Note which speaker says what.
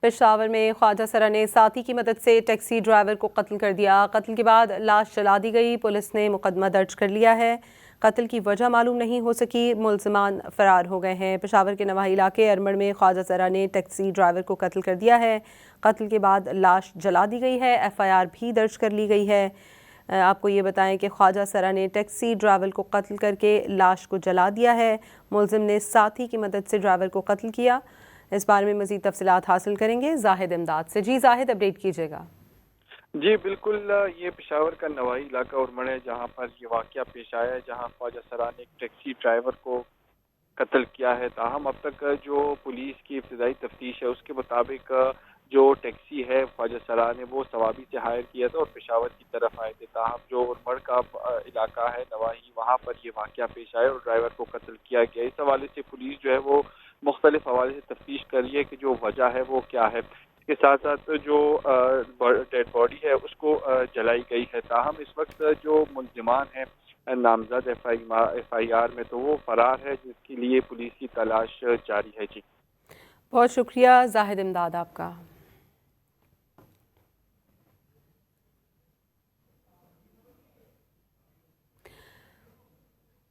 Speaker 1: پشاور میں خواجہ سرا نے ساتھی کی مدد سے ٹیکسی ڈرائیور کو قتل کر دیا۔ قتل کے بعد لاش جلا دی گئی۔ پولیس نے مقدمہ درج کر لیا ہے۔ قتل کی وجہ معلوم نہیں ہو سکی، ملزمان فرار ہو گئے ہیں۔ پشاور کے نواحی علاقے ارمڑ میں خواجہ سرا نے ٹیکسی ڈرائیور کو قتل کر دیا ہے۔ قتل کے بعد لاش جلا دی گئی ہے۔ FIR بھی درج کر لی گئی ہے۔ آپ کو یہ بتائیں کہ خواجہ سرا نے ٹیکسی ڈرائیور کو قتل کر کے لاش کو جلا دیا ہے۔ ملزم نے ساتھی کی مدد سے ڈرائیور کو قتل کیا۔ اس بارے میں مزید تفصیلات حاصل کریں گے زاہد امداد سے۔ جی زاہد، اپڈیٹ کیجیے گا۔
Speaker 2: جی بالکل، یہ پشاور کا نواحی علاقہ ارمڑ ہے جہاں پر یہ واقعہ پیش آیا ہے، جہاں خواجہ سرا نے ایک ٹیکسی ڈرائیور کو قتل کیا ہے۔ تاہم اب تک جو پولیس کی ابتدائی تفتیش ہے اس کے مطابق جو ٹیکسی ہے خواجہ سرا نے وہ ثوابی سے ہائر کیا تھا اور پشاور کی طرف آئے تھے۔ تاہم جو ارمڑ کا علاقہ ہے نواحی، وہاں پر یہ واقعہ پیش آیا اور ڈرائیور کو قتل کیا گیا۔ اس حوالے سے پولیس جو ہے وہ مختلف حوالے سے تفتیش کر رہی ہے کہ جو وجہ ہے وہ کیا ہے۔ اس کے ساتھ ساتھ جو ڈیڈ باڈی ہے اس کو جلائی گئی ہے۔ تاہم اس وقت جو ملزمان ہیں نامزد FIR میں تو وہ فرار ہے، جس کے لیے پولیس کی تلاش جاری ہے۔ جی
Speaker 1: بہت شکریہ زاہد امداد آپ کا۔